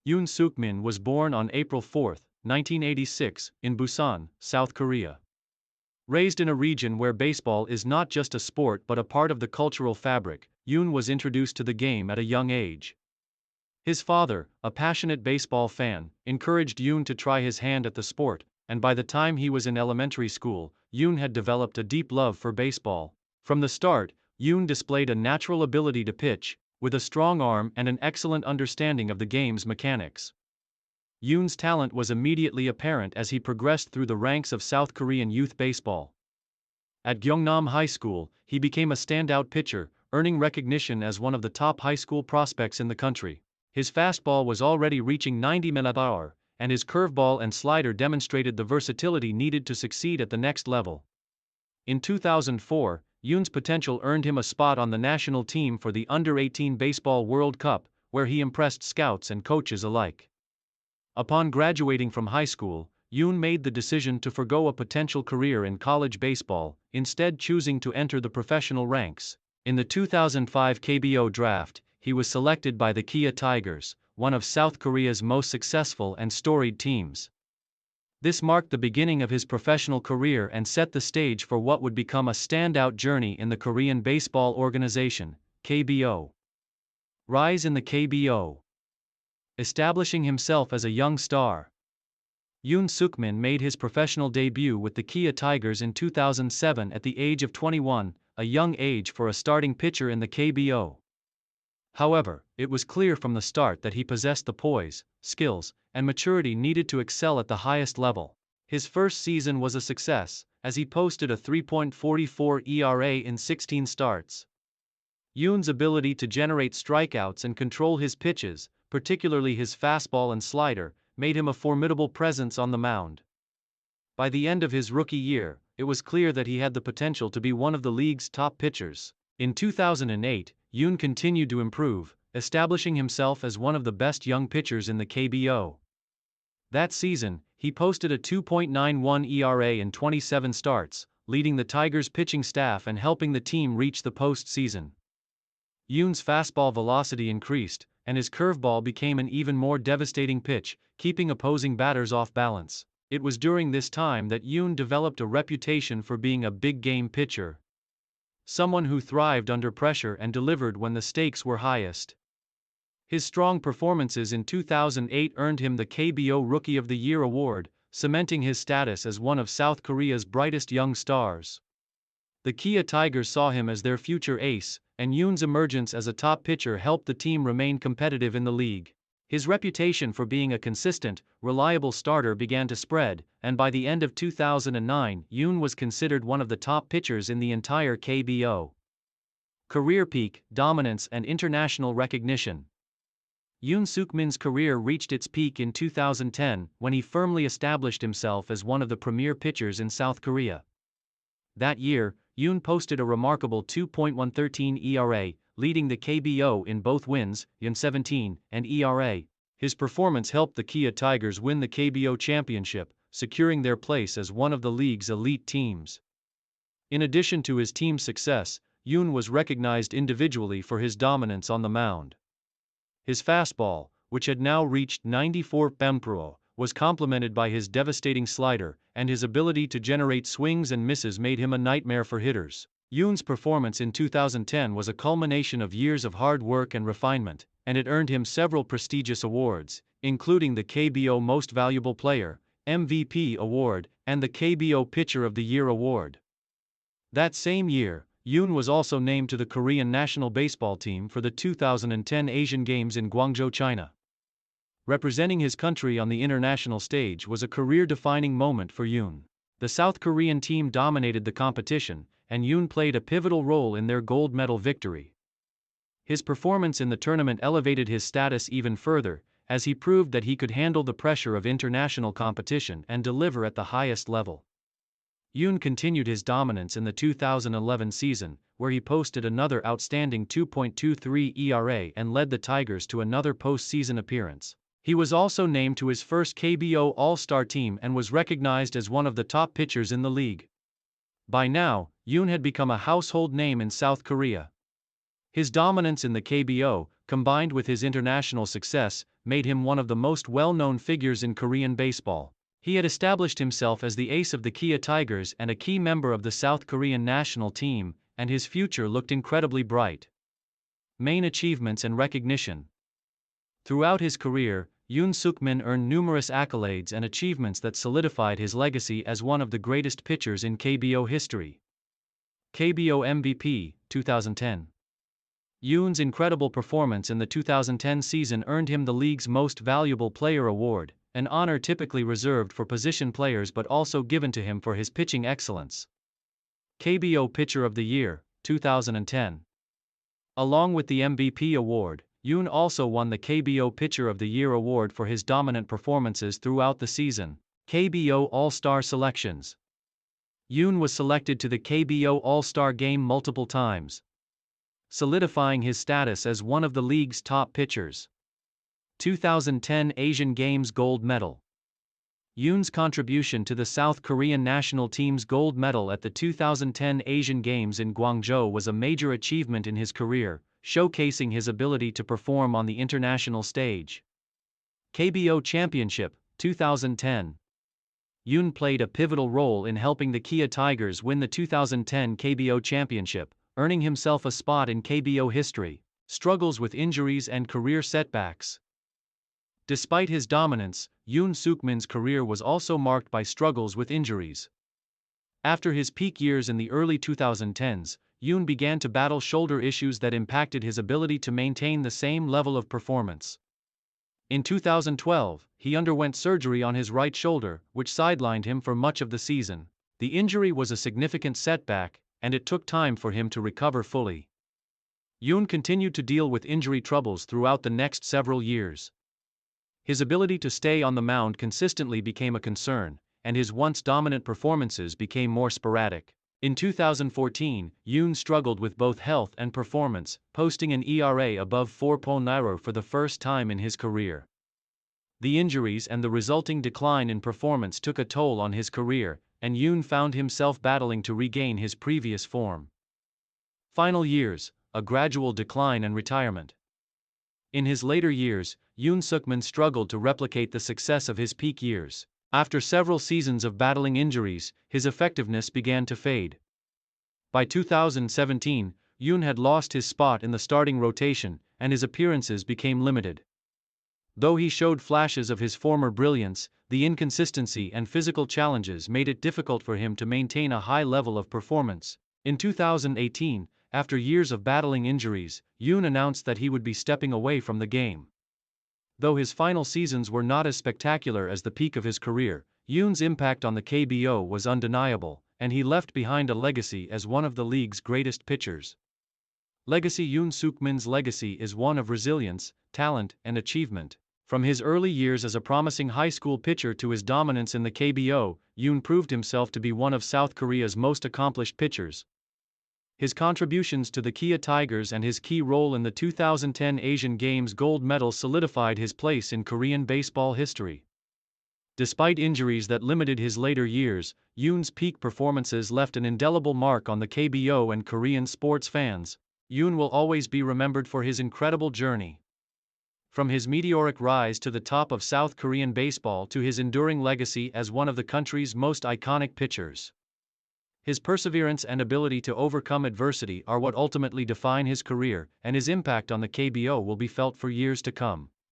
Yoon Suk was born on April 4, 1986, in Busan, South Korea. Raised in a region where baseball is not just a sport but a part of the cultural fabric, Yoon was introduced to the game at a young age. His father, a passionate baseball fan, encouraged Yoon to try his hand at the sport, and by the time he was in elementary school, Yoon had developed a deep love for baseball. From the start, Yoon displayed a natural ability to pitch, with a strong arm and an excellent understanding of the game's mechanics. Yoon's talent was immediately apparent as he progressed through the ranks of South Korean youth baseball. At Gyeongnam High School, he became a standout pitcher, earning recognition as one of the top high school prospects in the country. His fastball was already reaching 90 mph, and his curveball and slider demonstrated the versatility needed to succeed at the next level. In 2004, Yoon's potential earned him a spot on the national team for the Under-18 Baseball World Cup, where he impressed scouts and coaches alike. Upon graduating from high school, Yoon made the decision to forgo a potential career in college baseball, instead choosing to enter the professional ranks. In the 2005 KBO draft, he was selected by the Kia Tigers, one of South Korea's most successful and storied teams. This marked the beginning of his professional career and set the stage for what would become a standout journey in the Korean Baseball Organization, KBO. Rise in the KBO. Establishing himself as a young star. Yoon Suk made his professional debut with the Kia Tigers in 2007 at the age of 21, a young age for a starting pitcher in the KBO. However, it was clear from the start that he possessed the poise, skills, and maturity needed to excel at the highest level. His first season was a success, as he posted a 3.44 ERA in 16 starts. Yoon's ability to generate strikeouts and control his pitches, particularly his fastball and slider, made him a formidable presence on the mound. By the end of his rookie year, it was clear that he had the potential to be one of the league's top pitchers. In 2008, Yoon continued to improve, establishing himself as one of the best young pitchers in the KBO. That season, he posted a 2.91 ERA in 27 starts, leading the Tigers' pitching staff and helping the team reach the postseason. Yoon's fastball velocity increased, and his curveball became an even more devastating pitch, keeping opposing batters off balance. It was during this time that Yoon developed a reputation for being a big-game pitcher. Someone who thrived under pressure and delivered when the stakes were highest. His strong performances in 2008 earned him the KBO Rookie of the Year award, cementing his status as one of South Korea's brightest young stars. The Kia Tigers saw him as their future ace, and Yoon's emergence as a top pitcher helped the team remain competitive in the league. His reputation for being a consistent, reliable starter began to spread, and by the end of 2009, Yoon was considered one of the top pitchers in the entire KBO. Career peak, dominance and international recognition. Yoon Suk Min's career reached its peak in 2010 when he firmly established himself as one of the premier pitchers in South Korea. That year, Yoon posted a remarkable 2.113 ERA, leading the KBO in both wins, YN17, and ERA. His performance helped the Kia Tigers win the KBO championship, securing their place as one of the league's elite teams. In addition to his team's success, Yoon was recognized individually for his dominance on the mound. His fastball, which had now reached 94 mph, was complemented by his devastating slider, and his ability to generate swings and misses made him a nightmare for hitters. Yoon's performance in 2010 was a culmination of years of hard work and refinement, and it earned him several prestigious awards, including the KBO Most Valuable Player, MVP award, and the KBO Pitcher of the Year award. That same year, Yoon was also named to the Korean national baseball team for the 2010 Asian Games in Guangzhou, China. Representing his country on the international stage was a career-defining moment for Yoon. The South Korean team dominated the competition, and Yoon played a pivotal role in their gold medal victory. His performance in the tournament elevated his status even further, as he proved that he could handle the pressure of international competition and deliver at the highest level. Yoon continued his dominance in the 2011 season, where he posted another outstanding 2.23 ERA and led the Tigers to another postseason appearance. He was also named to his first KBO All-Star team and was recognized as one of the top pitchers in the league. By now, Yoon had become a household name in South Korea. His dominance in the KBO, combined with his international success, made him one of the most well-known figures in Korean baseball. He had established himself as the ace of the Kia Tigers and a key member of the South Korean national team, and his future looked incredibly bright. Main achievements and recognition. Throughout his career, Yoon Suk earned numerous accolades and achievements that solidified his legacy as one of the greatest pitchers in KBO history. KBO MVP, 2010. Yoon's incredible performance in the 2010 season earned him the league's Most Valuable Player award, an honor typically reserved for position players but also given to him for his pitching excellence. KBO Pitcher of the Year, 2010. Along with the MVP award, Yoon also won the KBO Pitcher of the Year award for his dominant performances throughout the season. KBO All-Star Selections. Yoon was selected to the KBO All-Star Game multiple times, solidifying his status as one of the league's top pitchers. 2010 Asian Games Gold Medal. Yoon's contribution to the South Korean national team's gold medal at the 2010 Asian Games in Guangzhou was a major achievement in his career, showcasing his ability to perform on the international stage. KBO Championship, 2010. Yoon played a pivotal role in helping the Kia Tigers win the 2010 KBO Championship, earning himself a spot in KBO history. Struggles with injuries and career setbacks. Despite his dominance, Yoon Suk-min's career was also marked by struggles with injuries. After his peak years in the early 2010s, Yoon began to battle shoulder issues that impacted his ability to maintain the same level of performance. In 2012, he underwent surgery on his right shoulder, which sidelined him for much of the season. The injury was a significant setback, and it took time for him to recover fully. Yoon continued to deal with injury troubles throughout the next several years. His ability to stay on the mound consistently became a concern, and his once dominant performances became more sporadic. In 2014, Yoon struggled with both health and performance, posting an ERA above 4.0 for the first time in his career. The injuries and the resulting decline in performance took a toll on his career, and Yoon found himself battling to regain his previous form. Final years, a gradual decline and retirement. In his later years, Yoon Suk-min struggled to replicate the success of his peak years. After several seasons of battling injuries, his effectiveness began to fade. By 2017, Yoon had lost his spot in the starting rotation, and his appearances became limited. Though he showed flashes of his former brilliance, the inconsistency and physical challenges made it difficult for him to maintain a high level of performance. In 2018, after years of battling injuries, Yoon announced that he would be stepping away from the game. Though his final seasons were not as spectacular as the peak of his career, Yoon's impact on the KBO was undeniable, and he left behind a legacy as one of the league's greatest pitchers. Legacy. Yoon Suk-min's legacy is one of resilience, talent, and achievement. From his early years as a promising high school pitcher to his dominance in the KBO, Yoon proved himself to be one of South Korea's most accomplished pitchers. His contributions to the Kia Tigers and his key role in the 2010 Asian Games gold medal solidified his place in Korean baseball history. Despite injuries that limited his later years, Yoon's peak performances left an indelible mark on the KBO and Korean sports fans. Yoon will always be remembered for his incredible journey. From his meteoric rise to the top of South Korean baseball to his enduring legacy as one of the country's most iconic pitchers. His perseverance and ability to overcome adversity are what ultimately define his career, and his impact on the KBO will be felt for years to come.